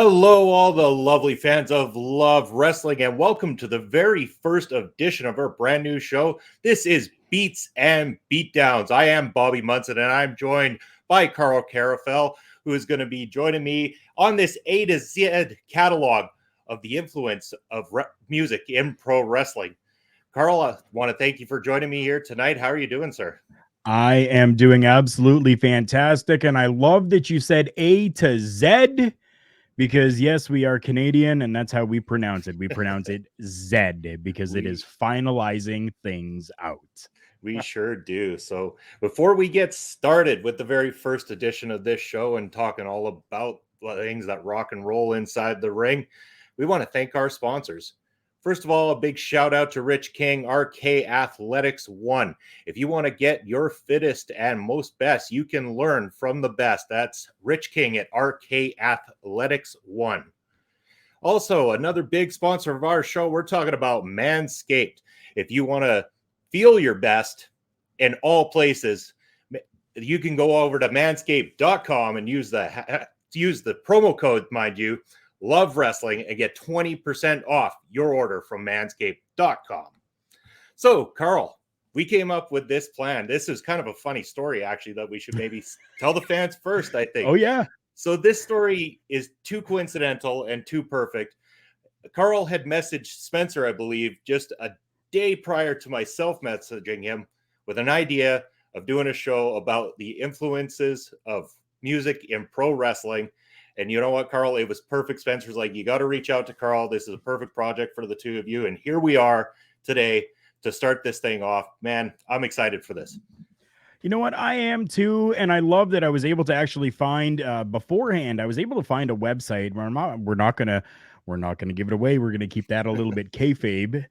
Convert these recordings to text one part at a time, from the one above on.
Hello, all the lovely fans of Love Wrestling, and welcome to the very first edition of our brand new show. This is Beats and Beatdowns. I am Bobby Munson, and I'm joined by Carl Carafel, who is going to be joining me on this A to Z catalog of the influence of music in pro wrestling. Carl, I want to thank you for joining me here tonight. How are you doing, sir? I am doing absolutely fantastic. And I love that you said A to Z because, yes, we are Canadian and that's how we pronounce it. We pronounce it Z because it is finalizing things out. We sure do. So before we get started with the very first edition of this show and talking all about things that rock and roll inside the ring, we want to thank our sponsors. First of all, a big shout out to Rich King, RK Athletics 1. If you want to get your fittest and most best, you can learn from the best. That's Rich King at RK Athletics 1. Also, another big sponsor of our show, we're talking about Manscaped. If you want to feel your best in all places, you can go over to manscaped.com and use the promo code, mind you, Love Wrestling, and get 20% off your order from manscaped.com. So, Carl, we came up with this plan. This is kind of a funny story, actually, that we should maybe tell the fans first, I think. Oh, yeah. So this story is too coincidental and too perfect. Carl had messaged Spencer, I believe, just a day prior to myself messaging him with an idea of doing a show about the influences of music in pro wrestling. And you know what, Carl? It was perfect. Spencer's like, you got to reach out to Carl. This is a perfect project for the two of you. And here we are today to start this thing off. Man, I'm excited for this. You know what? I am too. And I love that I was able to actually find beforehand, I was able to find a website where we're not going to give it away. We're going to keep that a little bit kayfabe.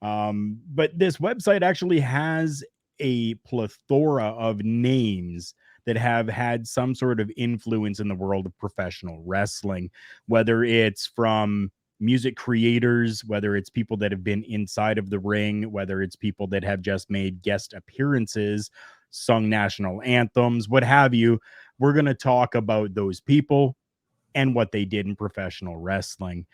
But this website actually has a plethora of names that have had some sort of influence in the world of professional wrestling, whether it's from music creators, whether it's people that have been inside of the ring, whether it's people that have just made guest appearances, sung national anthems, what have you. We're going to talk about those people and what they did in professional wrestling.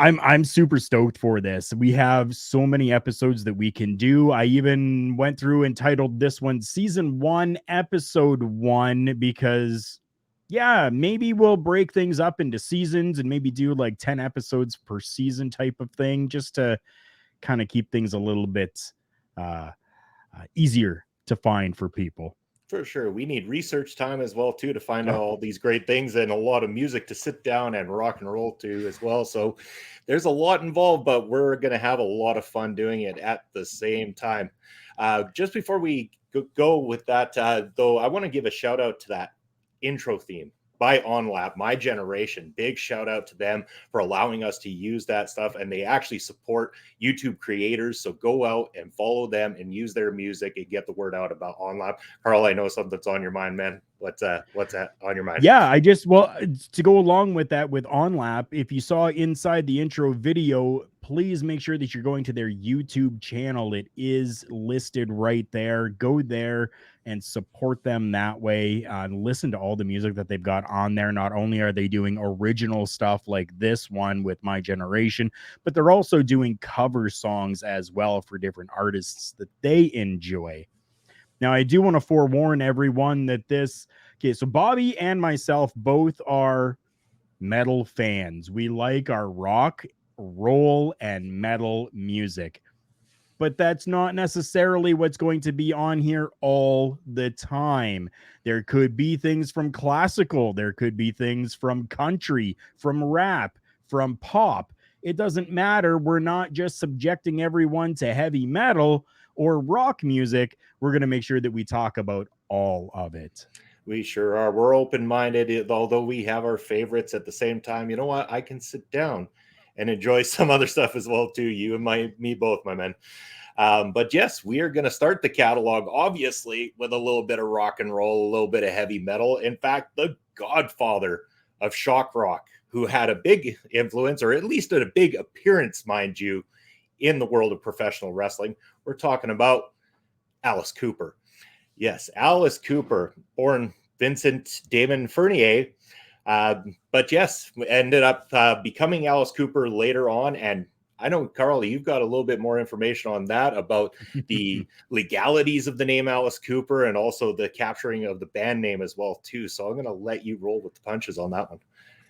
I'm super stoked for this. We have so many episodes that we can do. I even went through and titled this one Season 1, Episode 1, because yeah, maybe we'll break things up into seasons and maybe do like 10 episodes per season type of thing, just to kind of keep things a little bit easier to find for people. For sure. We need research time as well, too, to find out all these great things and a lot of music to sit down and rock and roll to as well. So there's a lot involved, but we're going to have a lot of fun doing it at the same time. Just before we go with that, though, I want to give a shout out to that intro theme by OnLap, My Generation. Big shout out to them for allowing us to use that stuff. And they actually support YouTube creators. So go out and follow them and use their music and get the word out about OnLap. Carl, I know something's on your mind, man. What's that on your mind? Yeah, to go along with that with OnLap, if you saw inside the intro video, please make sure that you're going to their YouTube channel. It is listed right there. Go there and support them that way. Listen to all the music that they've got on there. Not only are they doing original stuff like this one with My Generation, but they're also doing cover songs as well for different artists that they enjoy. Now, I do want to forewarn everyone that so Bobby and myself both are metal fans. We like our rock, roll, and metal music. But that's not necessarily what's going to be on here all the time. There could be things from classical, there could be things from country, from rap, from pop. It doesn't matter. We're not just subjecting everyone to heavy metal or rock music. We're going to make sure that we talk about all of it. We sure are. We're open-minded, although we have our favorites at the same time. You know what? I can sit down and enjoy some other stuff as well, too. You and me both, my man. But yes, we are going to start the catalog, obviously, with a little bit of rock and roll, a little bit of heavy metal. In fact, the godfather of shock rock, who had a big influence, or at least a big appearance, mind you, in the world of professional wrestling. We're talking about Alice Cooper. Yes, Alice Cooper, born Vincent Damon Fournier, But yes, ended up becoming Alice Cooper later on. And I know, Carl, you've got a little bit more information on that about the legalities of the name Alice Cooper and also the capturing of the band name as well, too. So I'm going to let you roll with the punches on that one.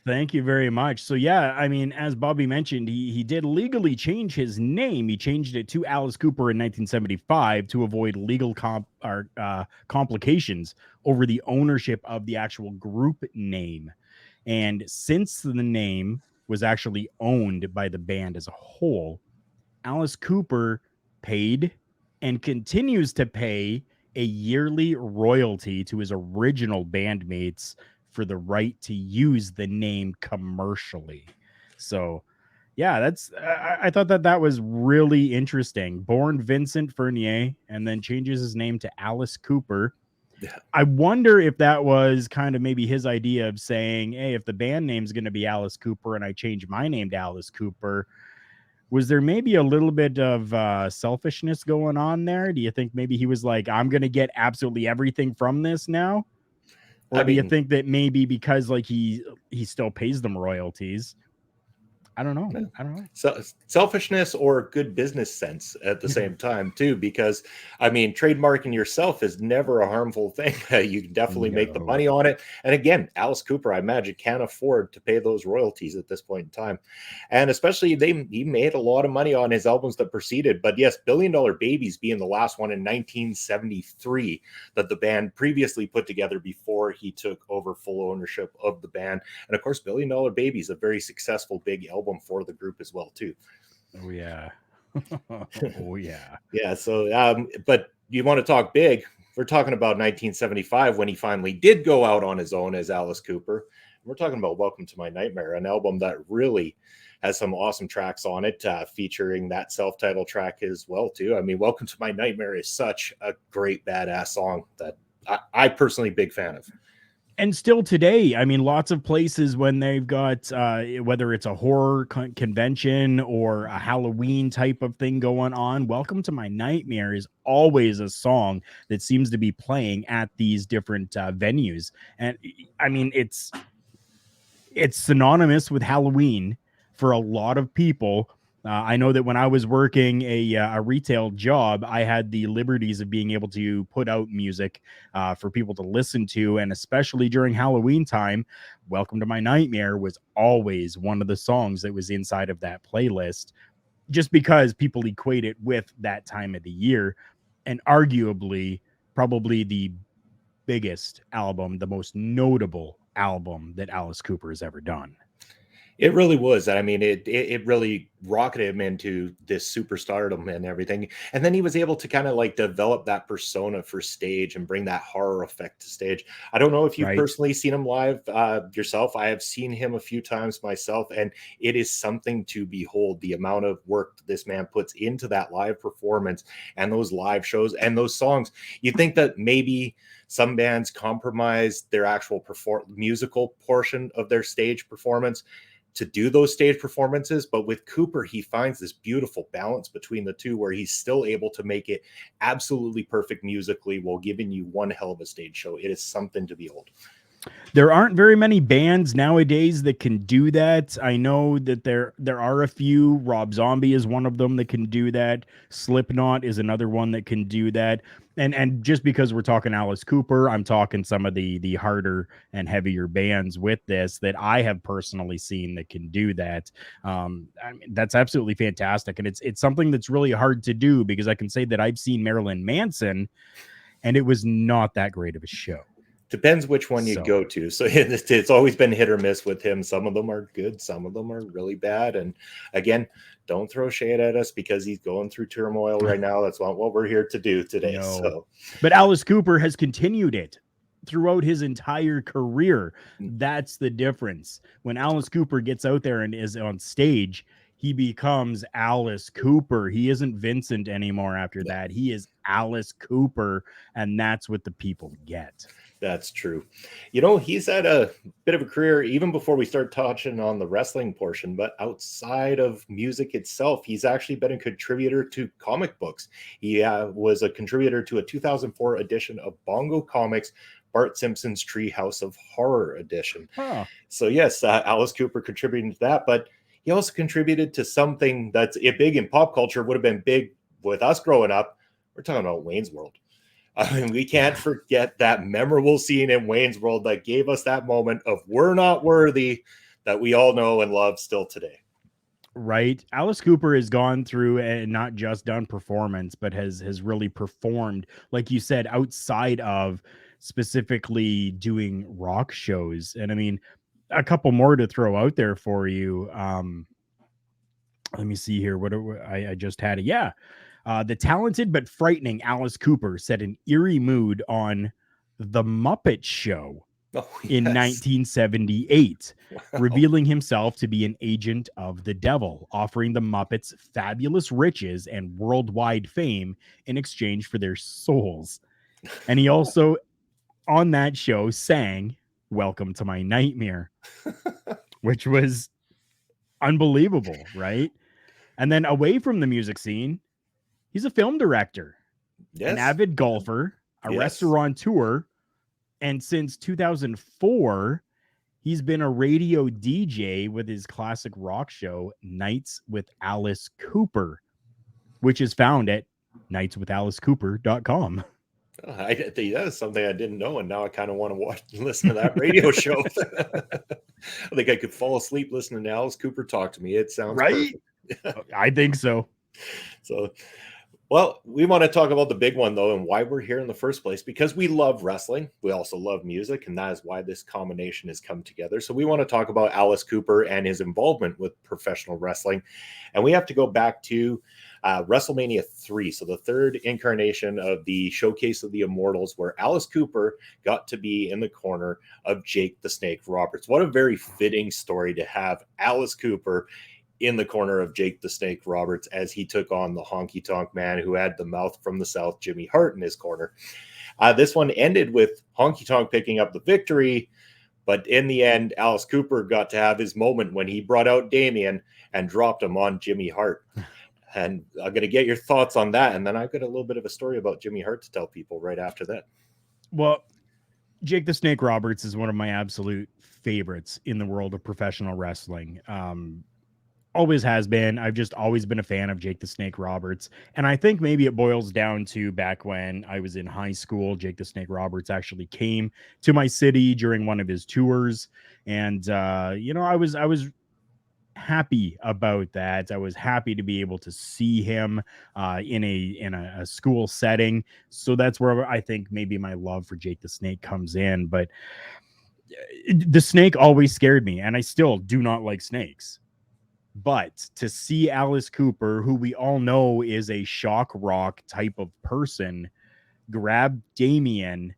Thank you very much. So yeah, I mean, as Bobby mentioned, he did legally change his name. He changed it to Alice Cooper in 1975 to avoid legal complications over the ownership of the actual group name. And since the name was actually owned by the band as a whole, Alice Cooper paid and continues to pay a yearly royalty to his original bandmates for the right to use the name commercially. So, yeah, I thought that was really interesting. Born Vincent Fernier and then changes his name to Alice Cooper. Yeah. I wonder if that was kind of maybe his idea of saying, hey, if the band name's going to be Alice Cooper and I change my name to Alice Cooper, was there maybe a little bit of selfishness going on there? Do you think maybe he was like, I'm going to get absolutely everything from this now? Or I do you mean, think that maybe because like he still pays them royalties? I don't know. I don't know. So selfishness or good business sense at the same time too, because I mean, trademarking yourself is never a harmful thing. You can definitely make the No. money on it. And again, Alice Cooper, I imagine, can't afford to pay those royalties at this point in time. And especially he made a lot of money on his albums that preceded. But yes, Billion Dollar Babies being the last one in 1973 that the band previously put together before he took over full ownership of the band. And of course, Billion Dollar Babies, a very successful big album for the group as well too. Oh yeah. Oh yeah. Yeah. So, but you want to talk big? We're talking about 1975 when he finally did go out on his own as Alice Cooper. We're talking about Welcome to My Nightmare, an album that really has some awesome tracks on it, featuring that self-titled track as well too. I mean, Welcome to My Nightmare is such a great badass song that I personally big fan of. And still today, I mean, lots of places when they've got whether it's a horror convention or a Halloween type of thing going on, Welcome to My Nightmare is always a song that seems to be playing at these different venues. And I mean, it's synonymous with Halloween for a lot of people. I know that when I was working a retail job, I had the liberties of being able to put out music for people to listen to. And especially during Halloween time, Welcome to My Nightmare was always one of the songs that was inside of that playlist, just because people equate it with that time of the year. And arguably, probably the biggest album, the most notable album that Alice Cooper has ever done. It really was. I mean, it really rocketed him into this superstardom and everything. And then he was able to kind of like develop that persona for stage and bring that horror effect to stage. I don't know if you've Right. personally seen him live yourself. I have seen him a few times myself, and it is something to behold. The amount of work this man puts into that live performance and those live shows and those songs. You think that maybe some bands compromise their actual musical portion of their stage performance to do those stage performances, but with Cooper, he finds this beautiful balance between the two where he's still able to make it absolutely perfect musically while giving you one hell of a stage show. It is something to behold. There aren't very many bands nowadays that can do that. I know that there are a few. Rob Zombie is one of them that can do that. Slipknot is another one that can do that. And just because we're talking Alice Cooper, I'm talking some of the harder and heavier bands with this that I have personally seen that can do that. I mean, that's absolutely fantastic, and it's something that's really hard to do because I can say that I've seen Marilyn Manson, and it was not that great of a show. Depends which one you So. go to. So it's always been hit or miss with him. Some of them are good, some of them are really bad. And again, don't throw shade at us because he's going through turmoil right now. That's not what we're here to do today. No. So, but Alice Cooper has continued it throughout his entire career. That's the difference. When Alice Cooper gets out there and is on stage, he becomes Alice Cooper. He isn't Vincent anymore after that. He is Alice Cooper, and that's what the people get. That's true. You know, he's had a bit of a career even before we start touching on the wrestling portion, but outside of music itself, he's actually been a contributor to comic books. He was a contributor to a 2004 edition of Bongo Comics, Bart Simpson's Treehouse of Horror edition. Huh. So yes, Alice Cooper contributed to that, but he also contributed to something that's big in pop culture, would have been big with us growing up. We're talking about Wayne's World. I mean, we can't forget that memorable scene in Wayne's World that gave us that moment of "we're not worthy" that we all know and love still today. Right. Alice Cooper has gone through and not just done performance, but has really performed, like you said, outside of specifically doing rock shows. And I mean, a couple more to throw out there for you. Let me see here. I just had it. Yeah. The talented but frightening Alice Cooper set an eerie mood on The Muppet Show Oh, in yes. 1978, Wow. revealing himself to be an agent of the devil, offering the Muppets fabulous riches and worldwide fame in exchange for their souls. And he also, on that show, sang "Welcome to My Nightmare," which was unbelievable, right? And then away from the music scene, he's a film director, Yes. an avid golfer, a Yes. restaurateur, and since 2004, he's been a radio DJ with his classic rock show, Nights with Alice Cooper, which is found at nightswithalicecooper.com. Oh, I think that is something I didn't know, and now I kind of want to watch and listen to that radio show. I think I could fall asleep listening to Alice Cooper talk to me. It sounds Right? perfect. I think so. So, well, we want to talk about the big one, though, and why we're here in the first place, because we love wrestling. We also love music, and that is why this combination has come together. So we want to talk about Alice Cooper and his involvement with professional wrestling. And we have to go back to WrestleMania 3, so the third incarnation of the Showcase of the Immortals, where Alice Cooper got to be in the corner of Jake the Snake Roberts. What a very fitting story to have Alice Cooper in the corner of Jake the Snake Roberts as he took on the honky tonk man who had the mouth from the South, Jimmy Hart, in his corner. This one ended with Honky Tonk picking up the victory, but in the end, Alice Cooper got to have his moment when he brought out Damien and dropped him on Jimmy Hart. And I'm going to get your thoughts on that. And then I've got a little bit of a story about Jimmy Hart to tell people right after that. Well, Jake the Snake Roberts is one of my absolute favorites in the world of professional wrestling. Always has been. I've just always been a fan of Jake the Snake Roberts. And I think maybe it boils down to back when I was in high school, Jake the Snake Roberts actually came to my city during one of his tours. And I was happy about that. I was happy to be able to see him in a school setting. So that's where I think maybe my love for Jake the Snake comes in. But the snake always scared me, and I still do not like snakes. But to see Alice Cooper, who we all know is a shock rock type of person, grab Damien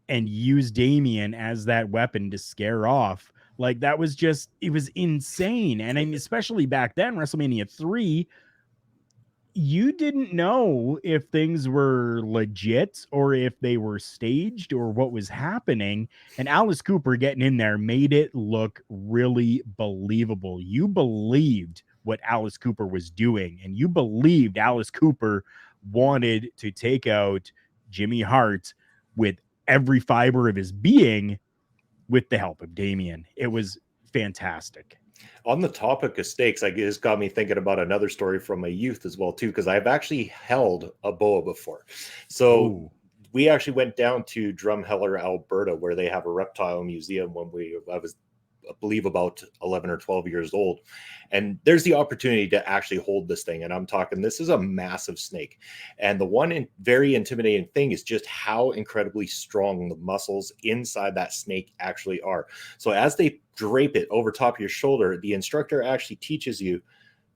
and use Damien as that weapon to scare off, like that was just, it was insane. And I mean, especially back then, WrestleMania 3, you didn't know if things were legit or if they were staged or what was happening. And Alice Cooper getting in there made it look really believable. You believed what Alice Cooper was doing, and you believed Alice Cooper wanted to take out Jimmy Hart with every fiber of his being with the help of Damien. It was fantastic. On the topic of snakes, I guess got me thinking about another story from my youth as well, too, because I've actually held a boa before. So we actually went down to Drumheller, Alberta, where they have a reptile museum when I was, I believe, about 11 or 12 years old. And there's the opportunity to actually hold this thing. And I'm talking, this is a massive snake. And the one very intimidating thing is just how incredibly strong the muscles inside that snake actually are. So as they drape it over top of your shoulder, the instructor actually teaches you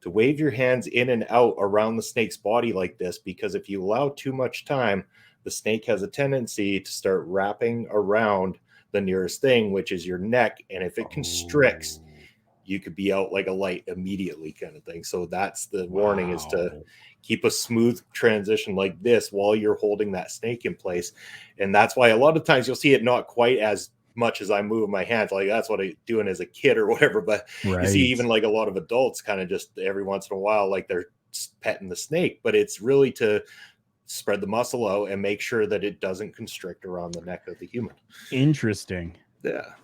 to wave your hands in and out around the snake's body like this, because if you allow too much time, the snake has a tendency to start wrapping around the nearest thing, which is your neck. And if it constricts, you could be out like a light immediately, kind of thing. So that's the warning, is to keep a smooth transition like this while you're holding that snake in place. And that's why a lot of times you'll see it not quite as much as I move my hands, like that's what I'm doing as a kid or whatever. But you see even like a lot of adults kind of just every once in a while, like they're petting the snake, but it's really to spread the muscle out and make sure that it doesn't constrict around the neck of the human. Interesting. Yeah.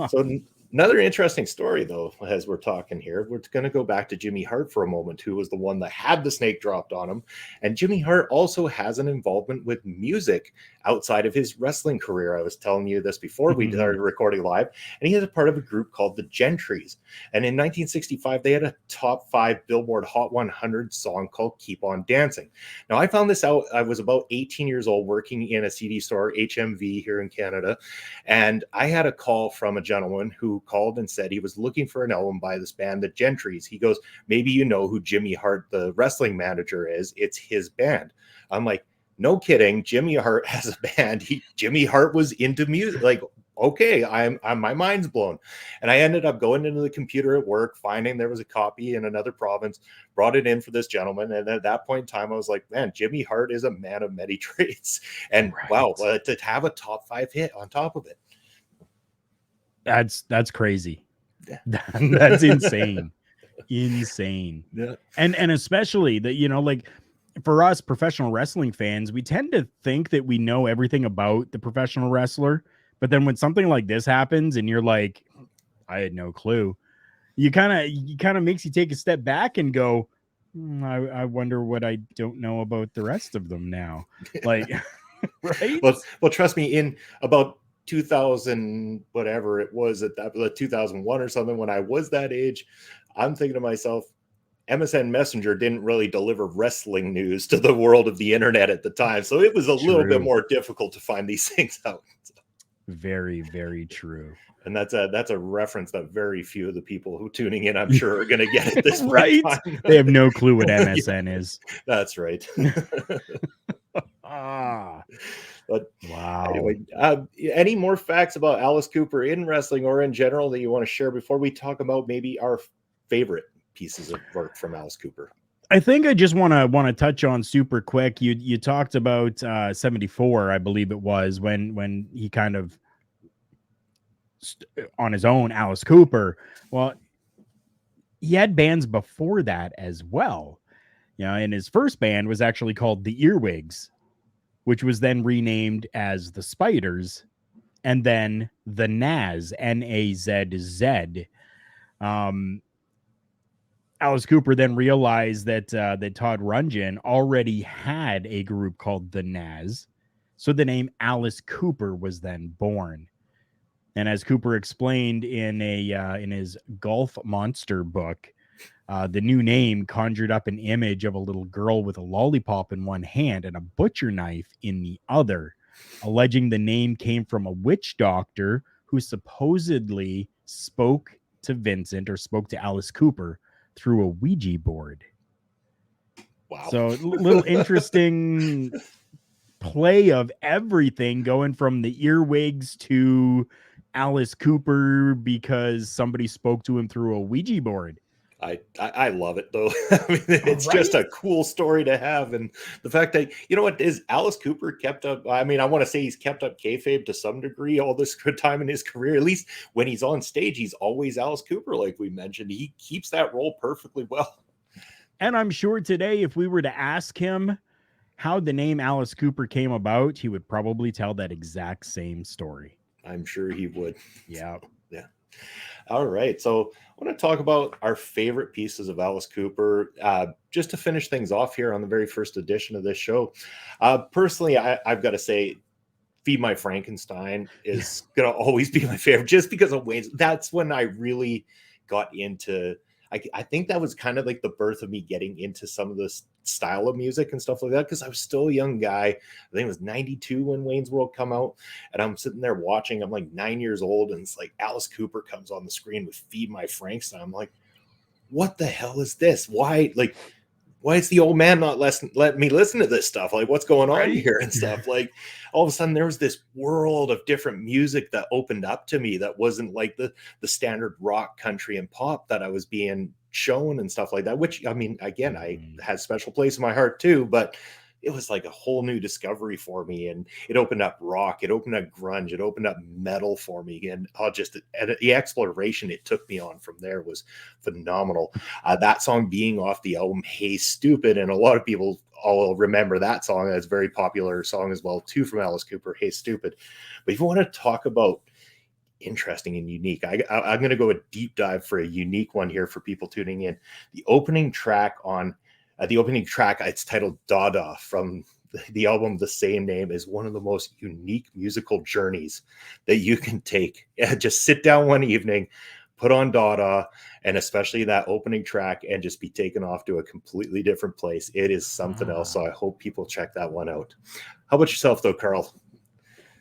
So another interesting story, though, as we're talking here, we're going to go back to Jimmy Hart for a moment, who was the one that had the snake dropped on him. And Jimmy Hart also has an involvement with music outside of his wrestling career. I was telling you this before we started recording live, and he is a part of a group called the Gentrys. And in 1965, they had a top 5 Billboard Hot 100 song called Keep On Dancing. Now, I found this out. I was about 18 years old working in a CD store, HMV, here in Canada. And I had a call from a gentleman who called and said he was looking for an album by this band, the Gentrys. He goes, maybe you know who Jimmy Hart, the wrestling manager, is. It's his band. I'm like, no kidding. Jimmy Hart has a band. Jimmy Hart was into music. Like, okay, I'm my mind's blown. And I ended up going into the computer at work, finding there was a copy in another province, brought it in for this gentleman. And at that point in time, I was like, man, Jimmy Hart is a man of many trades. And wow, to have a top 5 hit on top of it. That's crazy. That's insane. Insane. Yeah. And especially that, you know, like for us professional wrestling fans, we tend to think that we know everything about the professional wrestler, but then when something like this happens and you're like, I had no clue, you kind of makes you take a step back and go, I wonder what I don't know about the rest of them now. Like, right? Well, trust me, in about 2000, whatever it was at that 2001 or something, when I was that age, I'm thinking to myself, MSN Messenger didn't really deliver wrestling news to the world of the internet at the time. So it was a little bit more difficult to find these things out. Very, very true. And that's a reference that very few of the people who tuning in, I'm sure, are going to get at this right. They have no clue what MSN is. That's right. But wow. Anyway, any more facts about Alice Cooper in wrestling or in general that you want to share before we talk about maybe our favorite pieces of work from Alice Cooper? I think I just want to touch on super quick. You talked about 74, I believe it was, when he kind of on his own, Alice Cooper. Well, he had bands before that as well. You know, and his first band was actually called the Earwigs, which was then renamed as the Spiders, and then the Nazz, Nazz. Alice Cooper then realized that Todd Rundgren already had a group called the Nazz, so the name Alice Cooper was then born. And as Cooper explained in his Golf Monster book, the new name conjured up an image of a little girl with a lollipop in one hand and a butcher knife in the other, alleging the name came from a witch doctor who supposedly spoke to Vincent or spoke to Alice Cooper through a Ouija board. Wow. So little interesting play of everything, going from the Earwigs to Alice Cooper because somebody spoke to him through a Ouija board. I love it, though. I mean, it's just a cool story to have. And the fact that, you know what, is Alice Cooper kept up? I mean, I want to say he's kept up kayfabe to some degree all this good time in his career. At least when he's on stage, he's always Alice Cooper, like we mentioned. He keeps that role perfectly well. And I'm sure today, if we were to ask him how the name Alice Cooper came about, he would probably tell that exact same story. I'm sure he would. Yeah. Yeah. All right. So I want to talk about our favorite pieces of Alice Cooper. Just to finish things off here on the very first edition of this show. Personally, I've got to say, Feed My Frankenstein is going to always be my favorite just because of Wayne's. That's when I really got into, I think that was kind of like the birth of me getting into some of this style of music and stuff like that, because I was still a young guy. I think it was 92 when Wayne's World come out, and I'm sitting there watching. I'm like 9 years old, and it's like Alice Cooper comes on the screen with Feed My Frankenstein. I'm like, what the hell is this? Why is the old man not let me listen to this stuff? Like, what's going on here and stuff? Like, all of a sudden there was this world of different music that opened up to me that wasn't like the standard rock, country, and pop that I was being shown and stuff like that, which, I mean, again, I had a special place in my heart too, but it was like a whole new discovery for me. And it opened up rock, it opened up grunge, it opened up metal for me. And the exploration it took me on from there was phenomenal. That song being off the album Hey Stupid, and a lot of people all remember that song. That's a very popular song as well too from Alice Cooper, Hey Stupid. But if you want to talk about interesting and unique, I'm going to go a deep dive for a unique one here for people tuning in. The opening track, it's titled Dada from the album the same name, is one of the most unique musical journeys that you can take. Just sit down one evening, put on Dada, and especially that opening track, and just be taken off to a completely different place. It is something else. So I hope people check that one out. How about yourself though, Carl?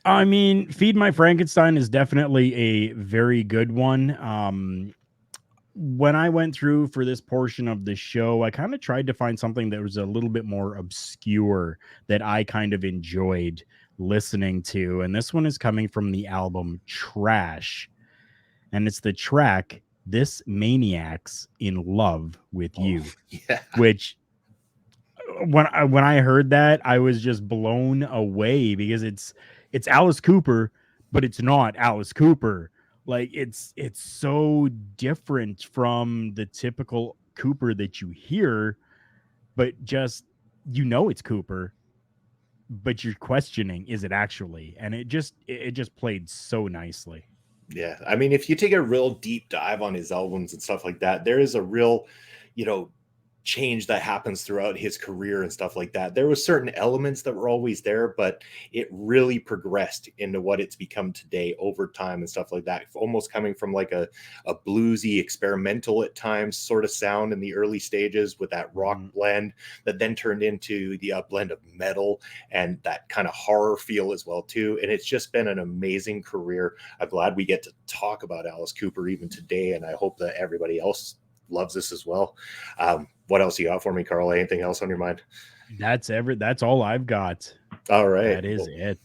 I mean, Feed My Frankenstein is definitely a very good one. When I went through for this portion of the show, I kind of tried to find something that was a little bit more obscure that I kind of enjoyed listening to. And this one is coming from the album Trash. And it's the track This Maniac's in Love with You, Yeah. which when I heard that, I was just blown away because it's Alice Cooper, but it's not Alice Cooper. Like it's so different from the typical Cooper that you hear, but just it's Cooper, but you're questioning, is it actually? And it just played so nicely. Yeah. I mean, if you take a real deep dive on his albums and stuff like that, there is a real, you know, change that happens throughout his career and stuff like that. There was certain elements that were always there, but it really progressed into what it's become today over time and stuff like that. Almost coming from like a bluesy, experimental at times sort of sound in the early stages with that rock blend that then turned into the blend of metal and that kind of horror feel as well too. And it's just been an amazing career. I'm glad we get to talk about Alice Cooper even today, and I hope that everybody else loves this as well. What else you got for me, Carl? Anything else on your mind? That's all I've got. All right. That is it.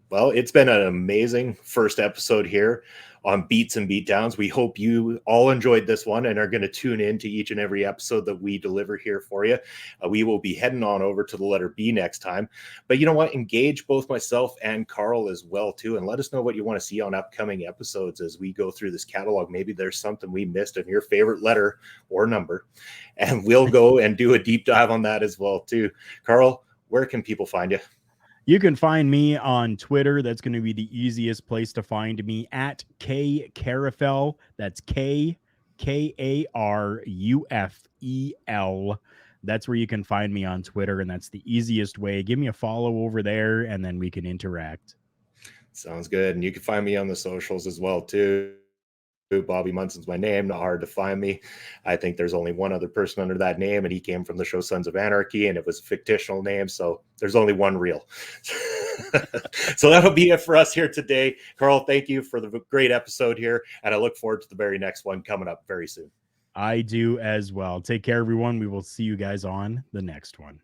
Well, it's been an amazing first episode here on Beats and Beatdowns. We hope you all enjoyed this one and are going to tune in to each and every episode that we deliver here for you. We will be heading on over to the letter B next time. But you know what? Engage both myself and Carl as well, too. And let us know what you want to see on upcoming episodes as we go through this catalog. Maybe there's something we missed in your favorite letter or number. And we'll go and do a deep dive on that as well, too. Carl, where can people find you? You can find me on Twitter. That's going to be the easiest place to find me, at K Karufel. That's KKARUFEL. That's where you can find me on Twitter, and that's the easiest way. Give me a follow over there, and then we can interact. Sounds good. And you can find me on the socials as well, too. Bobby Munson's my name, not hard to find me. I think there's only one other person under that name, and he came from the show Sons of Anarchy, and it was a fictional name, so there's only one real. So that'll be it for us here today. Carl, thank you for the great episode here, and I look forward to the very next one coming up very soon. I do as well. Take care, everyone. We will see you guys on the next one.